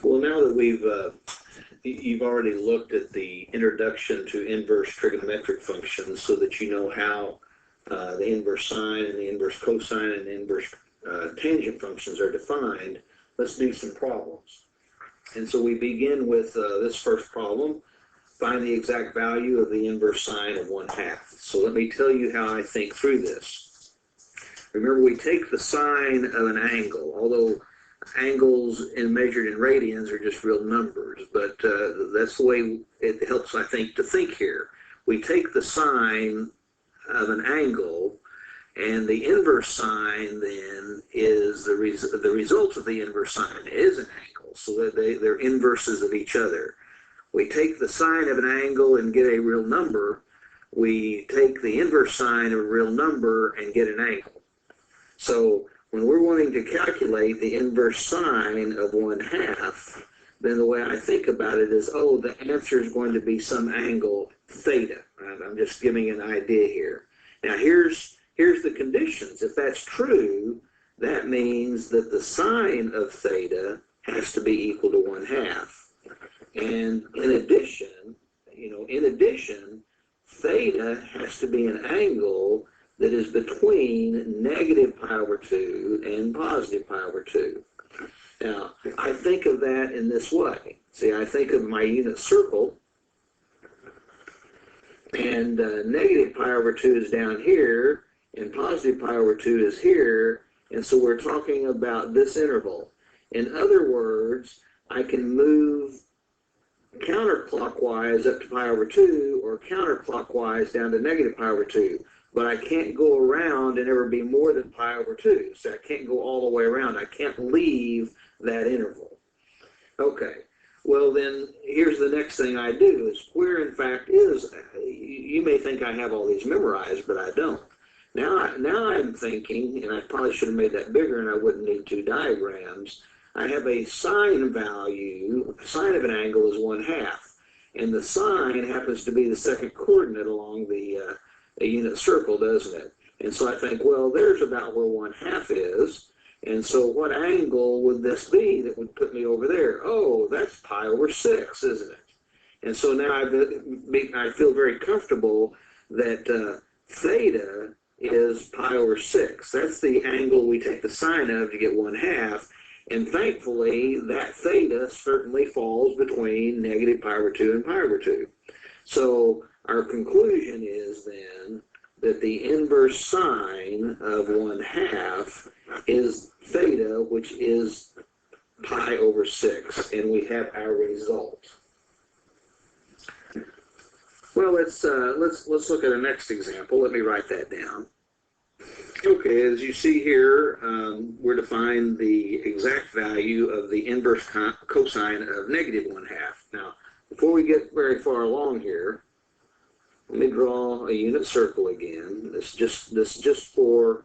Well, now that you've already looked at the introduction to inverse trigonometric functions so that you know how the inverse sine and the inverse cosine and the inverse tangent functions are defined, let's do some problems. And so we begin with this first problem. Find the exact value of the inverse sine of 1/2. So let me tell you how I think through this. Remember, we take the sine of an angle, although angles measured in radians are just real numbers, but that's the way it helps, I think, to think here. We take the sine of an angle, and the inverse sine then is the result of the inverse sine is an angle, so that they're inverses of each other. We take the sine of an angle and get a real number. We take the inverse sine of a real number and get an angle. So when we're wanting to calculate the inverse sine of 1/2, then the way I think about it is, oh, the answer is going to be some angle theta. I'm just giving an idea here. Now here's the conditions. If that's true, that means that the sine of theta has to be equal to 1/2. And in addition, theta has to be an angle that is between negative pi over 2 and positive pi over 2. Now, I think of that in this way. See, I think of my unit circle, and negative pi over 2 is down here, and positive pi over 2 is here, and so we're talking about this interval. In other words, I can move counterclockwise up to pi over 2 or counterclockwise down to negative pi over 2, but I can't go around and ever be more than pi over 2. So I can't go all the way around. I can't leave that interval. Okay, well then here's the next thing I do is where in fact is, you may think I have all these memorized, but I don't. Now I'm thinking, and I probably should have made that bigger and I wouldn't need 2 diagrams. I have a sine value, sine of an angle is 1/2, and the sine happens to be the second coordinate along the unit circle, doesn't it? And so I think, well, there's about where 1/2 is, and so what angle would this be that would put me over there? Oh, that's pi over 6, isn't it? And so now I feel very comfortable that theta is pi over 6. That's the angle we take the sine of to get 1/2. And thankfully, that theta certainly falls between negative pi over 2 and pi over 2. So our conclusion is then that the inverse sine of 1/2 is theta, which is pi over 6, and we have our result. Well, let's look at the next example. Let me write that down. Okay, as you see here, we're to find the exact value of the inverse cosine of negative 1/2. Now, before we get very far along here, let me draw a unit circle again. This just for,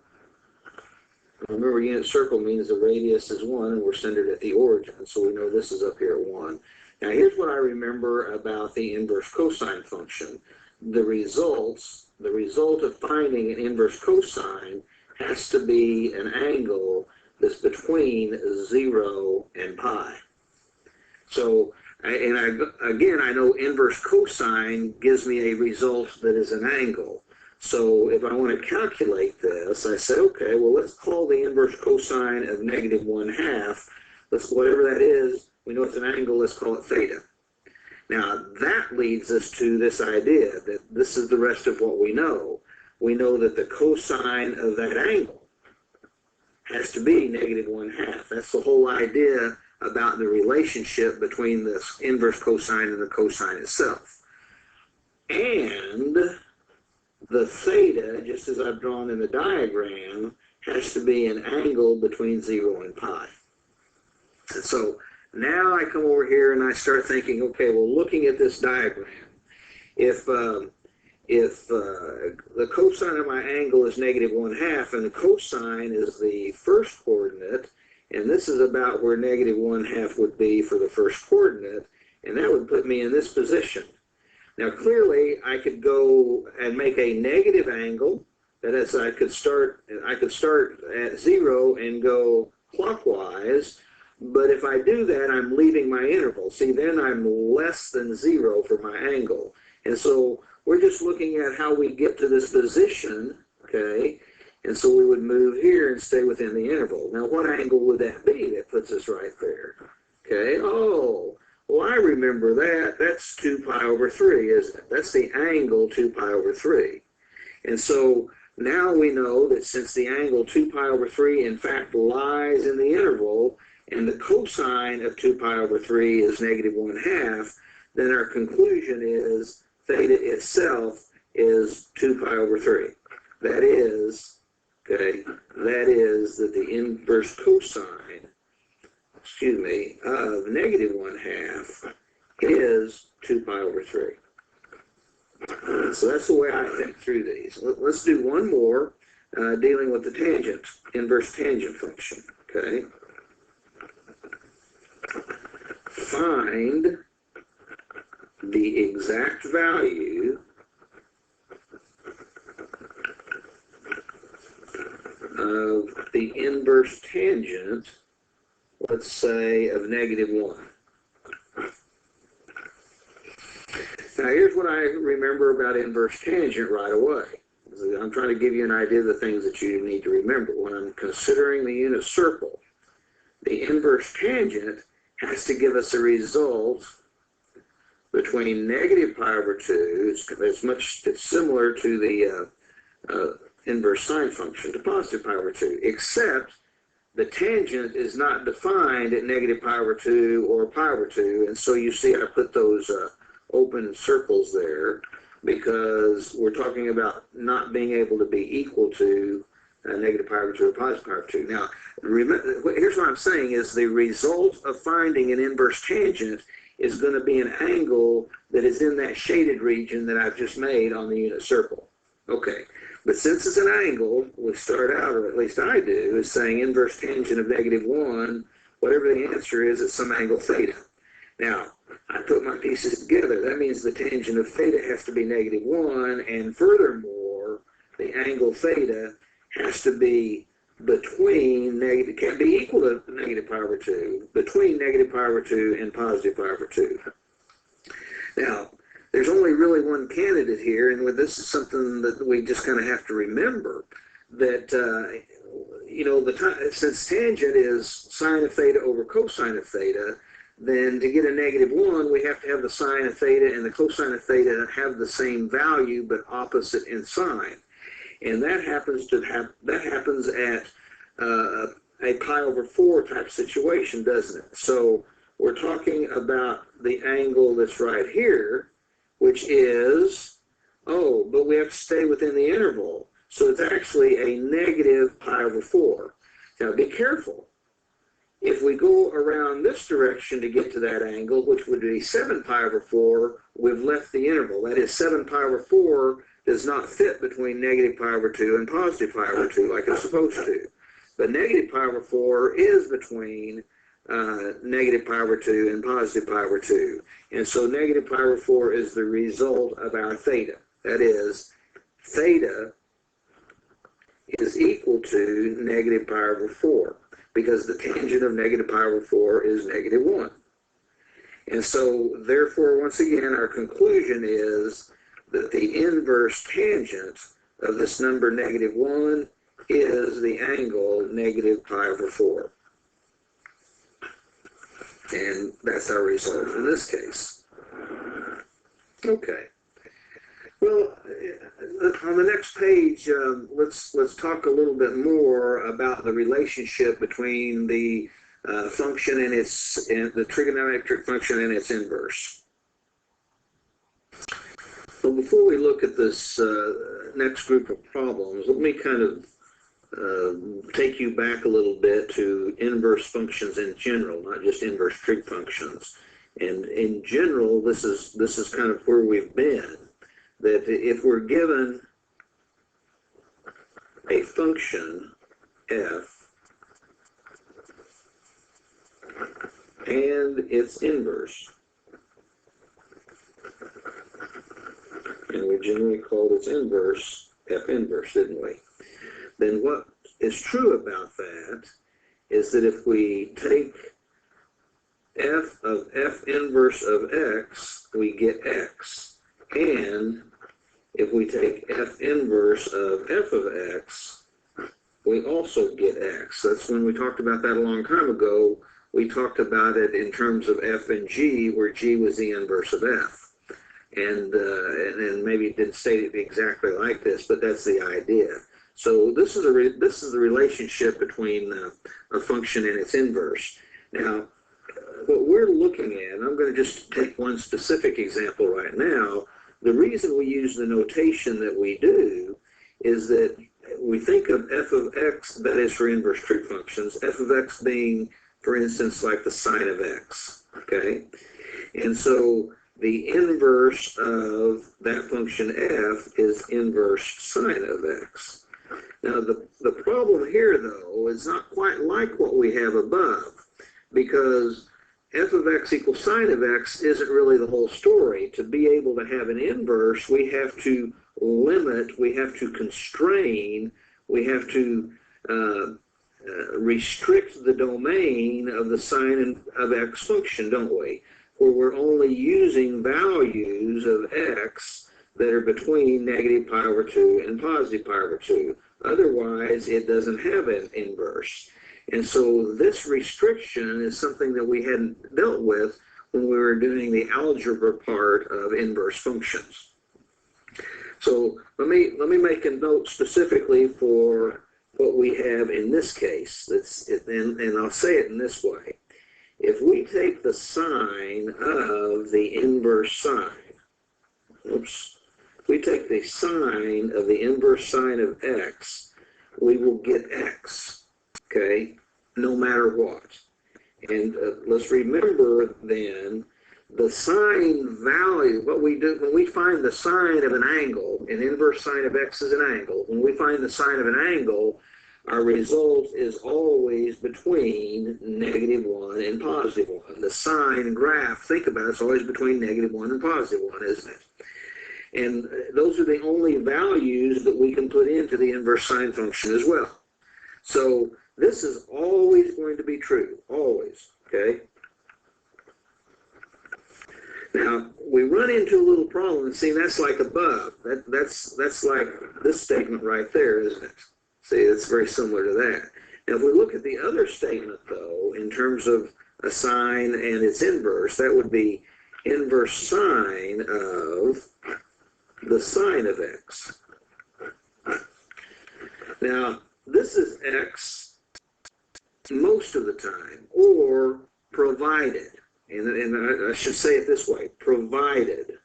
remember, unit circle means the radius is 1 and we're centered at the origin, so we know this is up here at 1. Now, here's what I remember about the inverse cosine function. The result of finding an inverse cosine has to be an angle that's between 0 and pi. So, again, I know inverse cosine gives me a result that is an angle. So if I want to calculate this, I say, okay, well, let's call the inverse cosine of negative 1/2. Whatever that is, we know it's an angle, let's call it theta. Now, that leads us to this idea that this is the rest of what we know. We know that the cosine of that angle has to be negative 1/2. That's the whole idea about the relationship between the inverse cosine and the cosine itself. And the theta, just as I've drawn in the diagram, has to be an angle between 0 and pi. And so now I come over here and I start thinking, okay, well, looking at this diagram, if the cosine of my angle is negative 1/2 and the cosine is the first coordinate, and this is about where negative 1/2 would be for the first coordinate, and that would put me in this position. Now, clearly, I could go and make a negative angle. That is, I could start at 0 and go clockwise, But if I do that, I'm leaving my interval. See, then I'm less than 0 for my angle. And so we're just looking at how we get to this position, okay? And so we would move here and stay within the interval. Now, what angle would that be that puts us right there? Okay, oh, well, I remember that. That's 2 pi over 3, isn't it? That's the angle 2 pi over 3. And so now we know that since the angle 2 pi over 3, in fact, lies in the interval, and the cosine of 2 pi over 3 is negative 1/2, then our conclusion is theta itself is 2 pi over 3. That is, okay, that is that the inverse cosine, of negative 1/2 is 2 pi over 3. So that's the way I think through these. Let's do one more dealing with the tangent, inverse tangent function, okay? Find the exact value of the inverse tangent, let's say, of negative 1. Now, here's what I remember about inverse tangent right away. I'm trying to give you an idea of the things that you need to remember. When I'm considering the unit circle, the inverse tangent has to give us a result between negative pi over 2, it's similar to the inverse sine function, to positive pi over 2, except the tangent is not defined at negative pi over 2 or pi over 2, and so you see I put those open circles there because we're talking about not being able to be equal to negative pi over 2 or positive pi over 2. Now, remember, here's what I'm saying is the result of finding an inverse tangent is going to be an angle that is in that shaded region that I've just made on the unit circle. Okay, but since it's an angle, we start out, or at least I do, is saying inverse tangent of negative 1, whatever the answer is, it's some angle theta. Now, I put my pieces together. That means the tangent of theta has to be negative 1, and furthermore, the angle theta has to be between negative, can't be equal to negative pi over 2, between negative pi over 2 and positive pi over 2. Now, there's only really one candidate here, and this is something that we just kind of have to remember, that, since tangent is sine of theta over cosine of theta, then to get a negative 1, we have to have the sine of theta and the cosine of theta have the same value but opposite in sign. And that happens at a pi over 4 type situation, doesn't it? So we're talking about the angle that's right here, which is, but we have to stay within the interval. So it's actually a negative pi over 4. Now be careful. If we go around this direction to get to that angle, which would be 7 pi over 4, we've left the interval. That is, 7 pi over 4 does not fit between negative pi over 2 and positive pi over 2 like it's supposed to. But negative pi over 4 is between negative pi over 2 and positive pi over 2. And so negative pi over 4 is the result of our theta. That is, theta is equal to negative pi over 4, because the tangent of negative pi over 4 is negative 1. And so, therefore, once again, our conclusion is that the inverse tangent of this number negative 1 is the angle negative pi over 4. And that's our result in this case. Okay. Well, on the next page, let's talk a little bit more about the relationship between the function and the trigonometric function and its inverse. So before we look at this next group of problems, let me kind of take you back a little bit to inverse functions in general, not just inverse trig functions. And in general, this is kind of where we've been. That if we're given a function f and its inverse, and we generally called its inverse f inverse, didn't we? Then what is true about that is that if we take f of f inverse of x, we get x. And if we take f inverse of f of x, we also get x. That's when we talked about that a long time ago. We talked about it in terms of f and g, where g was the inverse of f. And maybe it didn't state it exactly like this, but that's the idea. So this is the relationship between a function and its inverse. Now, what we're looking at, and I'm going to just take one specific example right now. The reason we use the notation that we do is that we think of f of x, that is for inverse trig functions, f of x being, for instance, like the sine of x, okay? And so the inverse of that function f is inverse sine of x. Now, the problem here, though, is not quite like what we have above, because f of x equals sine of x isn't really the whole story. To be able to have an inverse, we have to limit, we have to constrain, we have to restrict the domain of the sine of x function, don't we? Where we're only using values of x that are between negative pi over 2 and positive pi over 2. Otherwise, it doesn't have an inverse. And so this restriction is something that we hadn't dealt with when we were doing the algebra part of inverse functions. So let me make a note specifically for what we have in this case. And I'll say it in this way. If we take the sine of the inverse sine, if we take the sine of the inverse sine of x, we will get x, okay, no matter what. And let's remember then, the sine value, what we do, when we find the sine of an angle, an inverse sine of x is an angle, when we find the sine of an angle, our result is always between -1 and +1. The sine graph, think about it, it's always between -1 and +1, isn't it? And those are the only values that we can put into the inverse sine function as well. So this is always going to be true, always, okay? Now, we run into a little problem, and see, that's like above. That's like this statement right there, isn't it? See, it's very similar to that. Now, if we look at the other statement, though, in terms of a sine and its inverse, that would be inverse sine of the sine of x. Now, this is x most of the time, or provided, and I should say it this way, provided.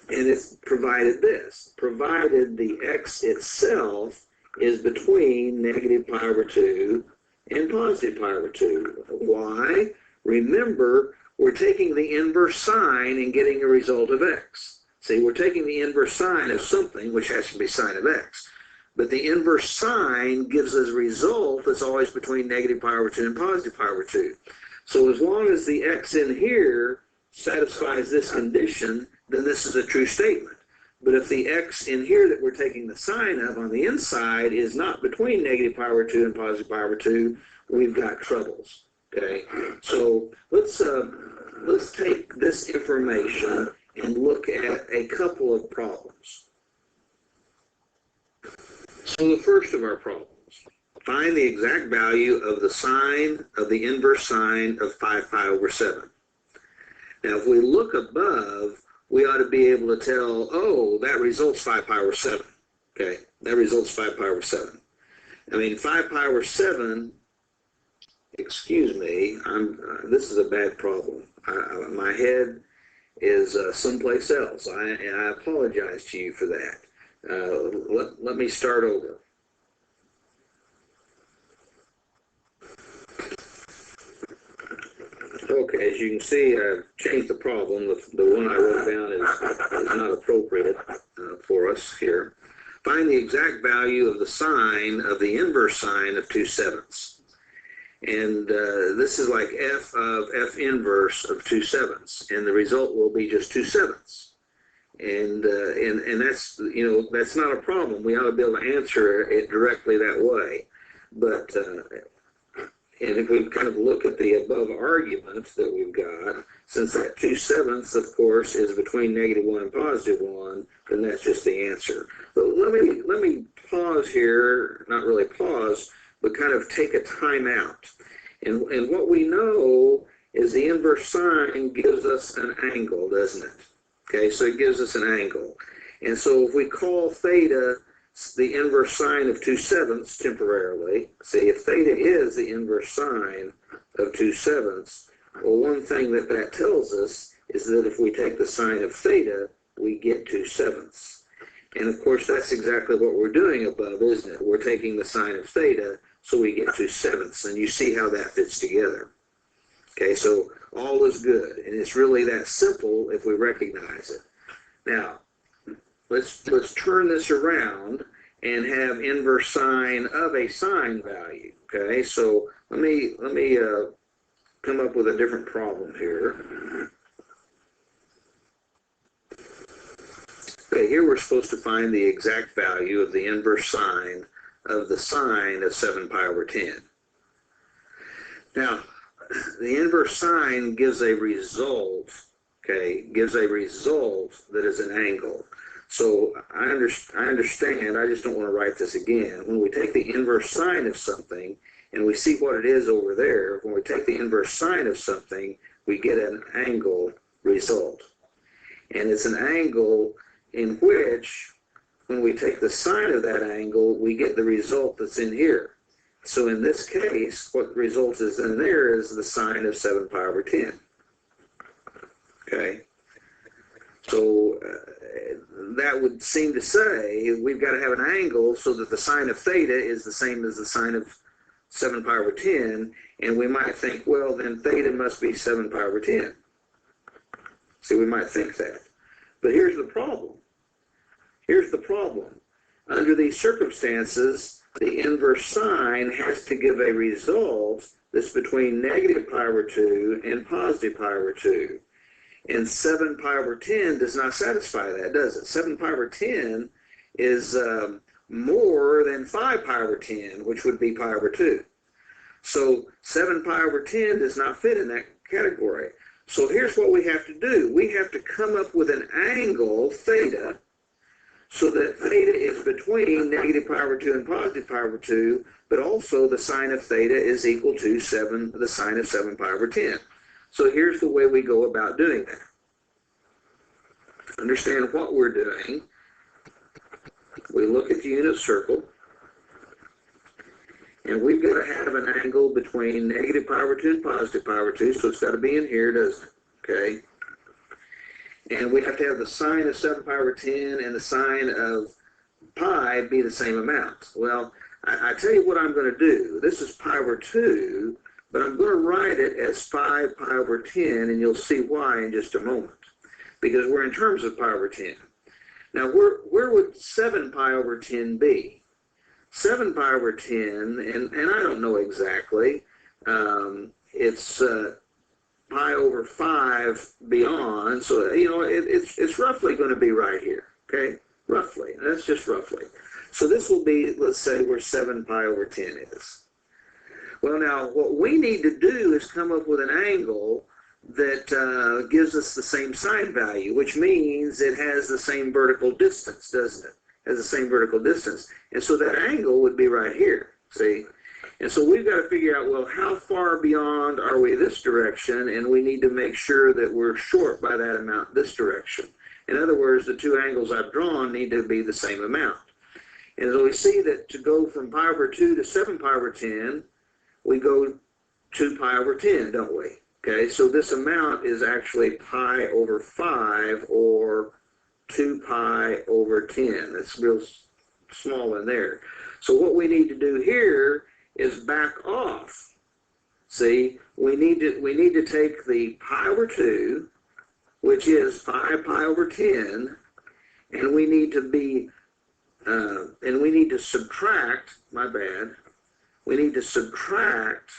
And it's provided this, provided the x itself is between -pi over 2 and +pi over 2. Why? Remember, we're taking the inverse sine and getting a result of x. See, we're taking the inverse sine of something, which has to be sine of x. But the inverse sine gives us a result that's always between -pi over 2 and +pi over 2. So as long as the x in here satisfies this condition, then this is a true statement. But if the x in here that we're taking the sine of on the inside is not between -pi over 2 and +pi over 2, we've got troubles. Okay, so let's take this information and look at a couple of problems. So the first of our problems, find the exact value of the sine of the inverse sine of 5 pi over 7. Now, if we look above, we ought to be able to tell, oh, that results 5 pi over 7. Okay, that results 5 pi over 7. I mean, 5 pi over 7, excuse me, this is a bad problem. My head is someplace else. I apologize to you for that. Let me start over. Okay, as you can see, I've changed the problem. The one I wrote down is not appropriate for us here. Find the exact value of the sine of the inverse sine of 2/7. And this is like f of f inverse of 2/7, and the result will be just 2/7. And that's, you know, that's not a problem. We ought to be able to answer it directly that way. But And if we kind of look at the above arguments that we've got, since that 2/7, of course, is between -1 and +1, then that's just the answer. But let me pause here, not really pause, but kind of take a time out. And what we know is the inverse sine gives us an angle, doesn't it? Okay, so it gives us an angle. And so if we call theta the inverse sine of 2/7 temporarily, see, if theta is the inverse sine of 2/7, well, one thing that tells us is that if we take the sine of theta, we get 2/7. And of course, that's exactly what we're doing above, isn't it? We're taking the sine of theta, so we get 2/7, and you see how that fits together. Okay, so all is good, and it's really that simple if we recognize it. Now, let's turn this around and have inverse sine of a sine value. Okay, so let me come up with a different problem here. Okay, here we're supposed to find the exact value of the inverse sine of the sine of 7π/10. Now, the inverse sine gives a result, okay, gives a result that is an angle. So I understand, I just don't want to write this again. When we take the inverse sine of something, and we see what it is over there, when we take the inverse sine of something, we get an angle result. And it's an angle in which, when we take the sine of that angle, we get the result that's in here. So in this case, what the result is in there is the sine of 7π/10. Okay? So that would seem to say we've got to have an angle so that the sine of theta is the same as the sine of 7π/10, and we might think, well, then theta must be 7π/10. See, we might think that. But here's the problem. Here's the problem. Under these circumstances, the inverse sine has to give a result that's between -π/2 and +π/2. And 7π/10 does not satisfy that, does it? 7π/10 is more than 5π/10, which would be π/2. So 7π/10 does not fit in that category. So here's what we have to do. We have to come up with an angle, theta, so that theta is between -π/2 and +π/2, but also the sine of theta is equal to the sine of 7π/10. So here's the way we go about doing that. Understand what we're doing. We look at the unit circle, and we've got to have an angle between -π/2 and +π/2, so it's got to be in here, doesn't it? Okay. And we have to have the sine of 7π/10 and the sine of pi be the same amount. Well, I tell you what I'm going to do. This is π/2, but I'm going to write it as 5π/10, and you'll see why in just a moment. Because we're in terms of π/10. Now, where would 7π/10 be? 7π/10, and I don't know exactly, it's pi/5 beyond, so, you know, it's roughly going to be right here, okay? Roughly, that's just roughly. So this will be, let's say, where 7π/10 is. Well, now, what we need to do is come up with an angle that gives us the same sine value, which means it has the same vertical distance, doesn't it? Has the same vertical distance. And so that angle would be right here, see? And so we've got to figure out, well, how far beyond are we this direction? And we need to make sure that we're short by that amount this direction. In other words, the two angles I've drawn need to be the same amount. And so we see that to go from pi/2 to 7π/10, we go 2π/10, don't we? Okay, so this amount is actually pi/5 or 2π/10. It's real small in there. So what we need to do here is back off. See, we need to take the pi/2, which is 5π/10, and we need to subtract, my bad, we need to subtract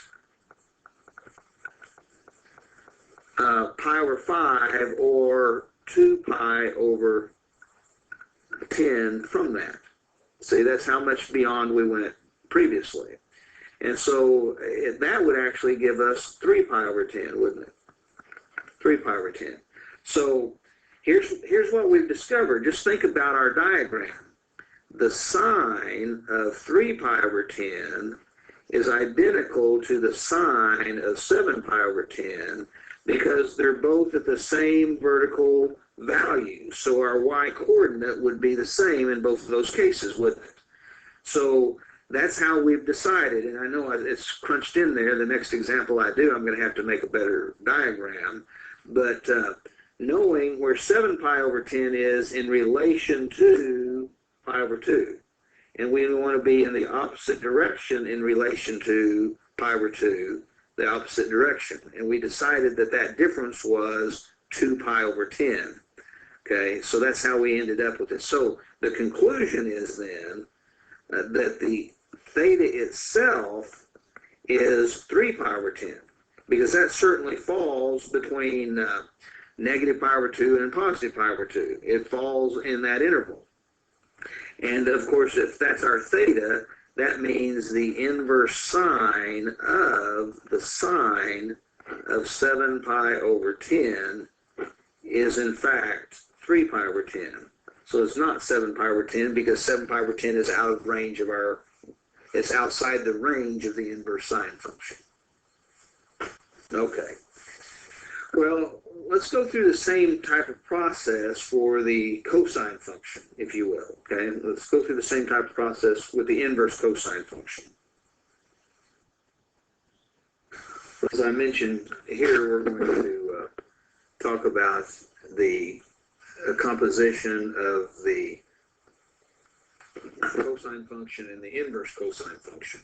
pi/5 or 2π/10 from that. See, that's how much beyond we went previously. And so that would actually give us 3 pi over 10, wouldn't it? 3 pi over 10. So here's what we've discovered. Just think about our diagram. The sine of 3 pi over 10 is identical to the sine of 7 pi over 10 because they're both at the same vertical value. So our y-coordinate would be the same in both of those cases, wouldn't it? So that's how we've decided, and I know it's crunched in there. The next example I do, I'm going to have to make a better diagram. But knowing where 7 pi over 10 is in relation to pi over 2, and we want to be in the opposite direction in relation to pi over 2, the opposite direction. And we decided that that difference was 2 pi over 10. Okay, so that's how we ended up with it. So the conclusion is then that the theta itself is 3 pi over 10, because that certainly falls between negative pi over 2 and positive pi over 2. It falls in that interval. And of course, if that's our theta, that means the inverse sine of the sine of 7 pi over 10 is in fact 3 pi over 10. So it's not 7 pi over 10 because 7 pi over 10 is out of range of it's outside the range of the inverse sine function. Okay. Well, let's go through the same type of process for the cosine function, if you will. Okay, let's go through the same type of process with the inverse cosine function. As I mentioned here, we're going to talk about the composition of the cosine function and the inverse cosine function.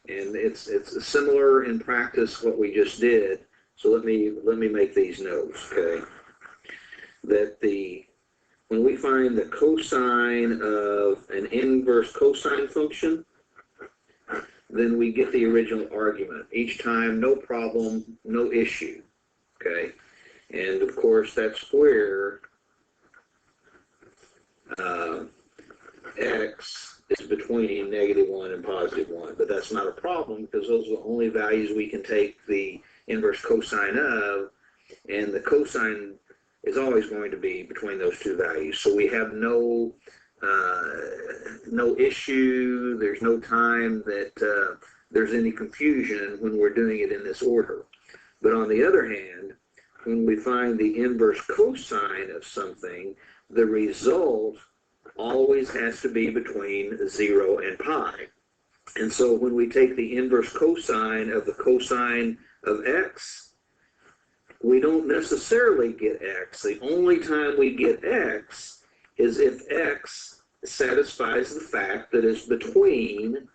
And it's similar in practice what we just did. So let me make these notes, okay? That when we find the cosine of an inverse cosine function, then we get the original argument. Each time, no problem, no issue, okay? And of course, that's where x is between -1 and +1. But that's not a problem because those are the only values we can take the inverse cosine of, and the cosine is always going to be between those two values. So we have no issue. There's no time that there's any confusion when we're doing it in this order. But on the other hand, when we find the inverse cosine of something, the result always has to be between 0 and pi. And so when we take the inverse cosine of the cosine of x, we don't necessarily get x. The only time we get x is if x satisfies the fact that it's between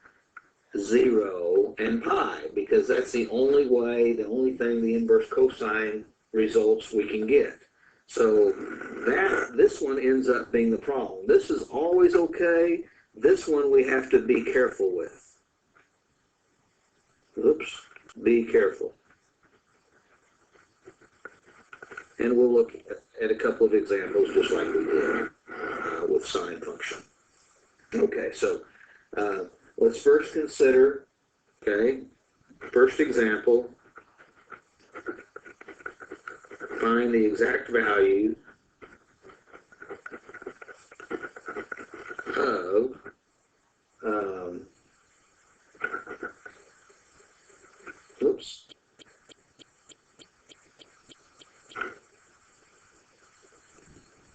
0 and pi, because that's the only way, the only thing the inverse cosine results we can get. So this one ends up being the problem. This is always okay. This one we have to be careful with. Oops, be careful. And we'll look at a couple of examples just like we did with sine function. Okay, so let's first consider, okay, first example, find the exact value of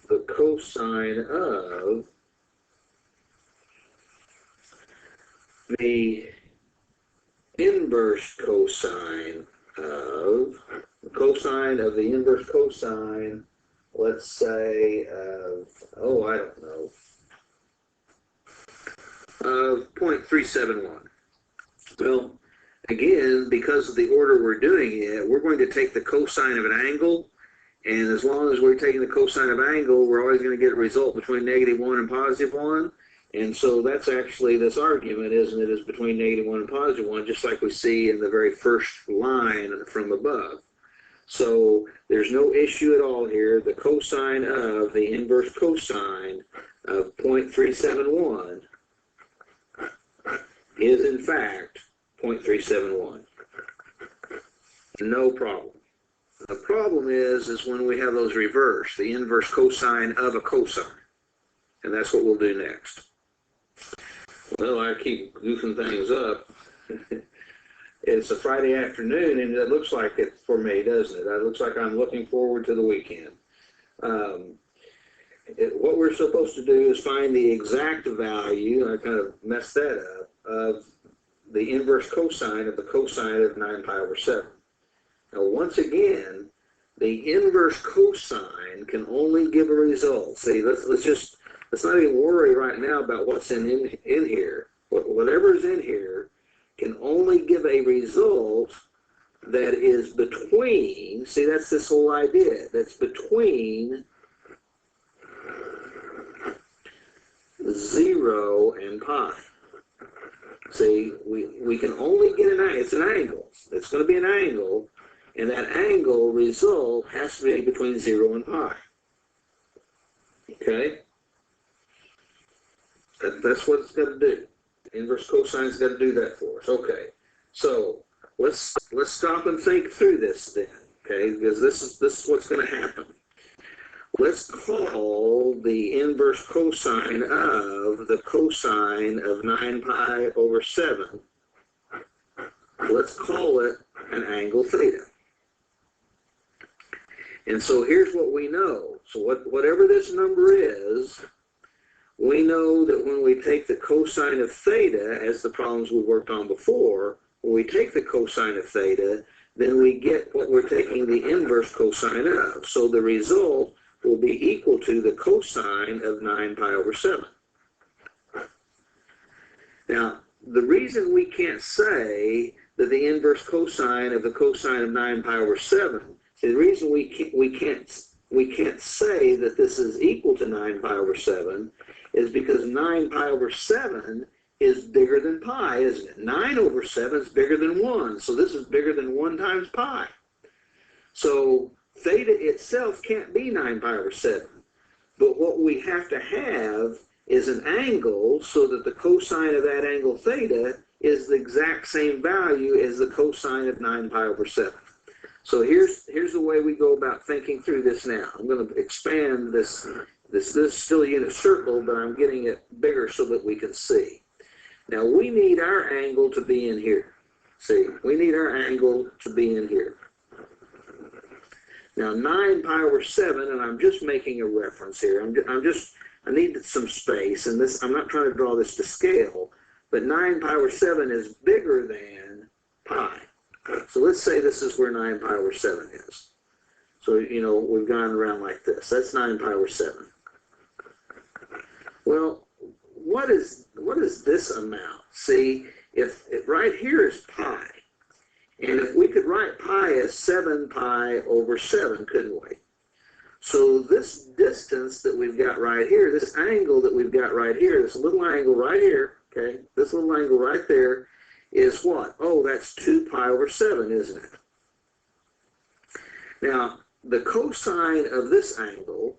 the cosine of the inverse cosine of the inverse cosine, let's say of, I don't know, of 0.371. Well, again, because of the order we're doing it, we're going to take the cosine of an angle, and as long as we're taking the cosine of angle, we're always going to get a result between -1 and +1. And so that's actually this argument, isn't it, is between -1 and +1, just like we see in the very first line from above. So there's no issue at all here. The cosine of the inverse cosine of 0.371 is in fact 0.371. No problem. The problem is when we have those reversed, the inverse cosine of a cosine. And that's what we'll do next. Well, I keep goofing things up. It's a Friday afternoon, and it looks like it for me, doesn't it? It looks like I'm looking forward to the weekend. What we're supposed to do is find the exact value, I kind of messed that up, of the inverse cosine of the cosine of 9 pi over 7. Now, once again, the inverse cosine can only give a result. See, let's not even worry right now about what's in here. Whatever's in here can only give a result that is between, see, that's this whole idea, that's between 0 and pi. See, we can only get it's an angle. It's going to be an angle, and that angle result has to be between 0 and pi. Okay? That's what it's got to do. Inverse cosine's got to do that for us. Okay. So let's stop and think through this then. Okay, because this is what's going to happen. Let's call the inverse cosine of the cosine of 9 pi over 7. Let's call it an angle theta. And so here's what we know. So whatever this number is, we know that when we take the cosine of theta, as the problems we worked on before, when we take the cosine of theta, then we get what we're taking the inverse cosine of. So the result will be equal to the cosine of 9 pi over 7. Now, the reason we can't say that the inverse cosine of the cosine of 9 pi over 7, see, the reason we can't say that this is equal to 9 pi over 7 is because 9 pi over 7 is bigger than pi, isn't it? 9 over 7 is bigger than 1, so this is bigger than 1 times pi. So theta itself can't be 9 pi over 7. But what we have to have is an angle so that the cosine of that angle theta is the exact same value as the cosine of 9 pi over 7. So here's the way we go about thinking through this now. I'm going to expand this. This is still a unit circle, but I'm getting it bigger so that we can see. Now, we need our angle to be in here. See, we need our angle to be in here. Now, 9 pi over 7, and I'm just making a reference here. I need some space, and this, I'm not trying to draw this to scale, but 9 pi over 7 is bigger than pi. So let's say this is where 9 pi over 7 is. So, you know, we've gone around like this. That's 9 pi over 7. Well, what is this amount? See, if right here is pi, and if we could write pi as 7 pi over 7, couldn't we? So this distance that we've got right here, this angle that we've got right here, this little angle right here, okay, this little angle right there is what? Oh, that's 2 pi over 7, isn't it? Now, the cosine of this angle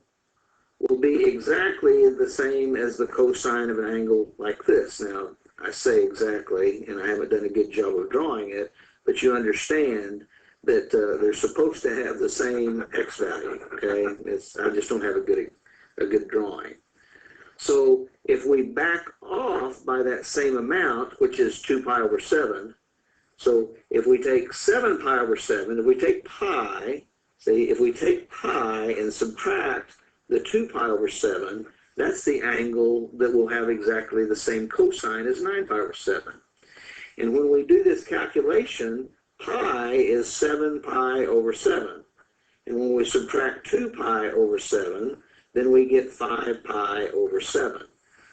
will be exactly the same as the cosine of an angle like this. Now, I say exactly, and I haven't done a good job of drawing it, but you understand that they're supposed to have the same x value, okay? I just don't have a good drawing. So if we back off by that same amount, which is 2 pi over 7, so if we take 7 pi over 7, if we take pi, see, if we take pi and subtract the 2 pi over 7, that's the angle that will have exactly the same cosine as 9 pi over 7. And when we do this calculation, pi is 7 pi over 7. And when we subtract 2 pi over 7, then we get 5 pi over 7.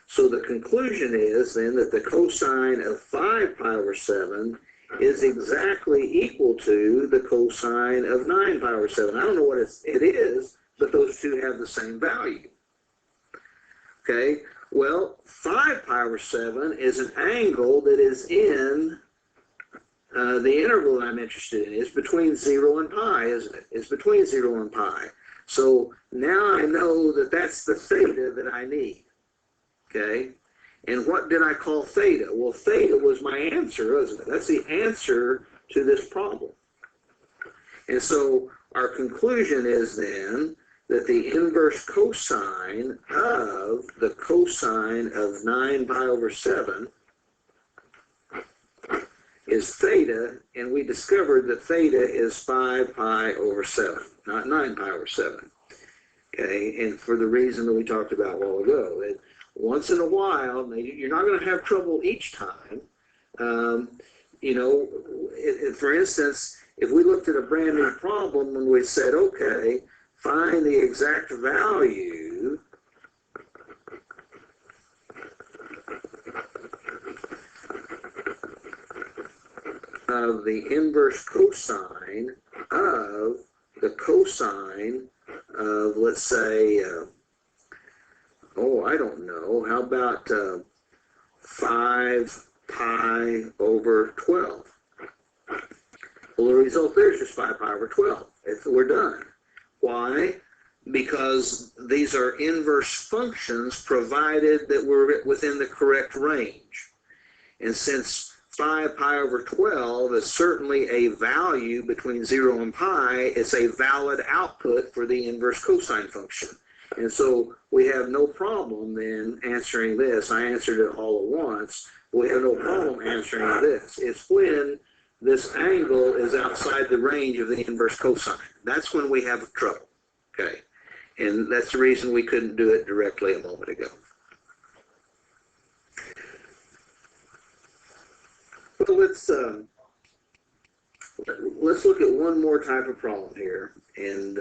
So the conclusion is then that the cosine of 5 pi over 7 is exactly equal to the cosine of 9 pi over 7. I don't know what it is, but those two have the same value. Okay, well, 5 pi over 7 is an angle that is in the interval that I'm interested in. It's between 0 and pi, isn't it? It's between 0 and pi. So now I know that that's the theta that I need. Okay, And what did I call theta? Well, theta was my answer, wasn't it? That's the answer to this problem. And so our conclusion is then that the inverse cosine of the cosine of 9 pi over 7 is theta, and we discovered that theta is 5 pi over 7, not 9 pi over 7. Okay, and for the reason that we talked about a while ago, that once in a while, you're not going to have trouble each time. You know, for instance, if we looked at a brand new problem and we said, okay, find the exact value of the inverse cosine of the cosine of, let's say, I don't know, how about 5 pi over 12? Well, the result there is just 5 pi over 12. We're done. Why? Because these are inverse functions provided that we're within the correct range. And since 5 pi over 12 is certainly a value between 0 and pi, it's a valid output for the inverse cosine function. And so we have no problem then answering this. I answered it all at once. We have no problem answering this. It's when this angle is outside the range of the inverse cosine. That's when we have trouble. Okay. And that's the reason we couldn't do it directly a moment ago. Well, let's look at one more type of problem here, and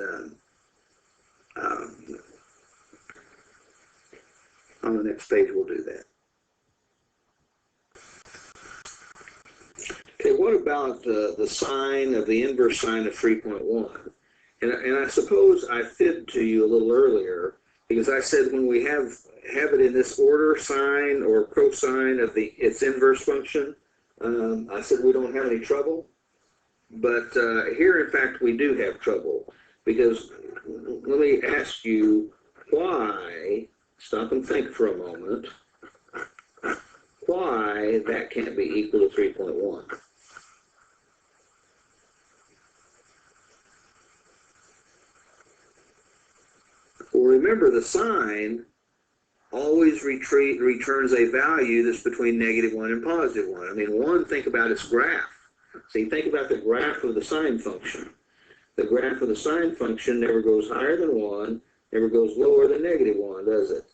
on the next page we'll do that. Okay, what about the sine of the inverse sine of 3.1? And I suppose I fibbed to you a little earlier, because I said when we have it in this order, sine or cosine of its inverse function, I said we don't have any trouble. But here, in fact, we do have trouble, because let me ask you why, stop and think for a moment, why that can't be equal to 3.1. Well, remember, the sine always returns a value that's between -1 and +1. I mean, think about its graph. See, think about the graph of the sine function. The graph of the sine function never goes higher than 1, never goes lower than -1, does it?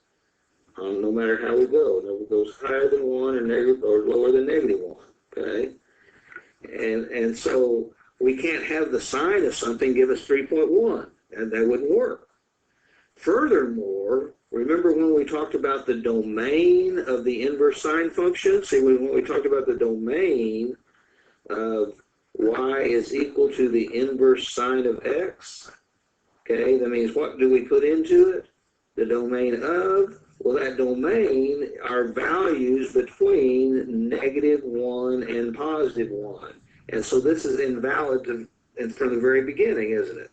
No matter how we go, it never goes higher than 1 or lower than -1. Okay, and so we can't have the sine of something give us 3.1, and that wouldn't work. Furthermore, remember when we talked about the domain of the inverse sine function? See, when we talked about the domain of y is equal to the inverse sine of x, okay, that means what do we put into it? The domain of, well, that domain are values between -1 and +1. And so this is invalid from the very beginning, isn't it?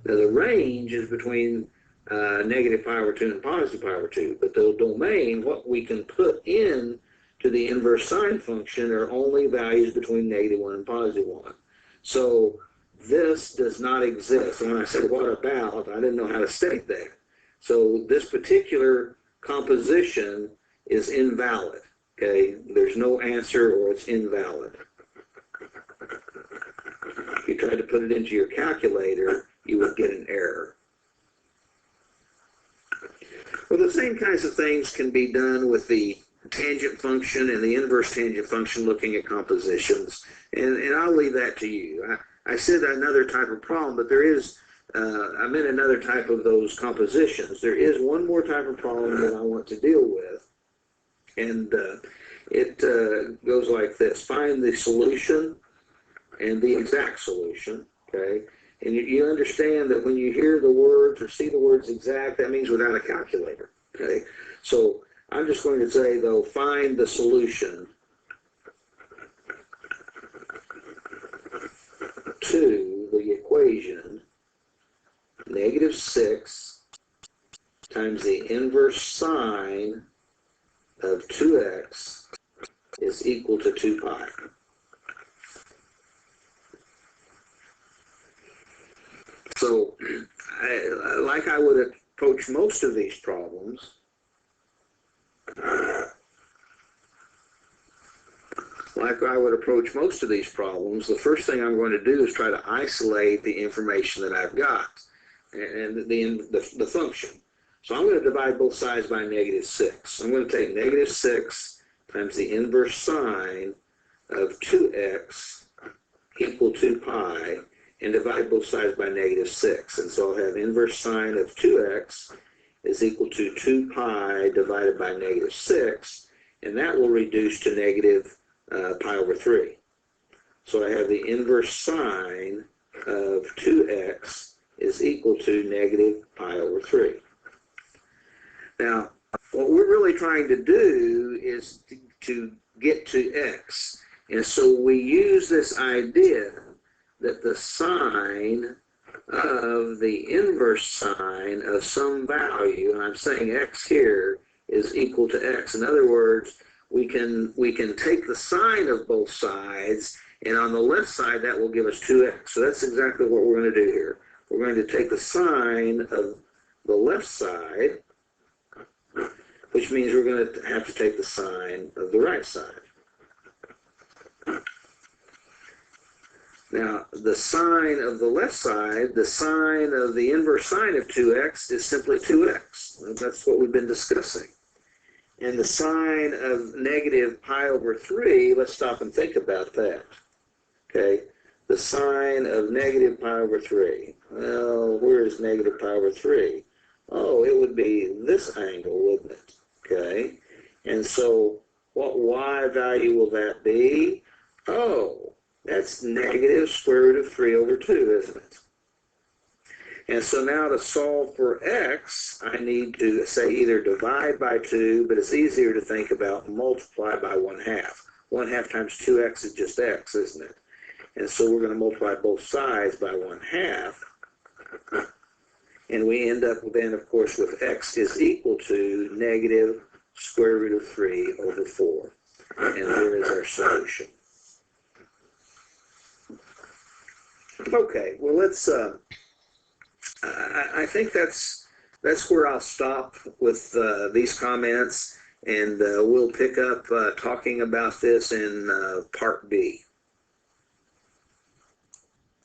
Now, the range is between negative pi over 2 and positive pi over 2, but the domain, what we can put in to the inverse sine function, are only values between -1 and +1. So this does not exist. And when I said what about, I didn't know how to state that. So this particular composition is invalid. Okay, there's no answer, or it's invalid. If you tried to put it into your calculator, you would get an error. Well, the same kinds of things can be done with the tangent function and the inverse tangent function, looking at compositions, and I'll leave that to you. I said another type of problem, but there is, I meant another type of those compositions. There is one more type of problem that I want to deal with, and it goes like this. Find the solution and the exact solution, okay? And you understand that when you hear the words or see the words exact, that means without a calculator, okay? So I'm just going to say, though, find the solution to the equation -6 times the inverse sine of 2x is equal to 2 pi. So, like I would approach most of these problems, the first thing I'm going to do is try to isolate the information that I've got and the function. So I'm going to divide both sides by -6. I'm going to take -6 times the inverse sine of 2x equal 2 pi and divide both sides by -6. And so I'll have inverse sine of 2x is equal to 2 pi divided by -6, and that will reduce to negative pi over 3. So I have the inverse sine of 2x is equal to negative pi over 3. Now, what we're really trying to do is to get to x. And so we use this idea that the sine of the inverse sine of some value, and I'm saying x here, is equal to x. In other words, we can take the sine of both sides, and on the left side that will give us 2x. So that's exactly what we're going to do here. We're going to take the sine of the left side, which means we're going to have to take the sine of the right side. Now, the sine of the left side, the sine of the inverse sine of 2x is simply 2x. That's what we've been discussing. And the sine of negative pi over 3, let's stop and think about that. Okay, the sine of negative pi over 3. Well, where is negative pi over 3? Oh, it would be this angle, wouldn't it? Okay, and so what y value will that be? Oh, that's negative square root of 3 over 2, isn't it? And so now to solve for x, I need to say either divide by 2, but it's easier to think about multiply by 1/2. 1/2 times 2x is just x, isn't it? And so we're going to multiply both sides by 1/2. And we end up then, of course, with x is equal to negative square root of 3 over 4. And here is our solution. Okay, well, let's, I think that's where I'll stop with these comments, and we'll pick up talking about this in Part B.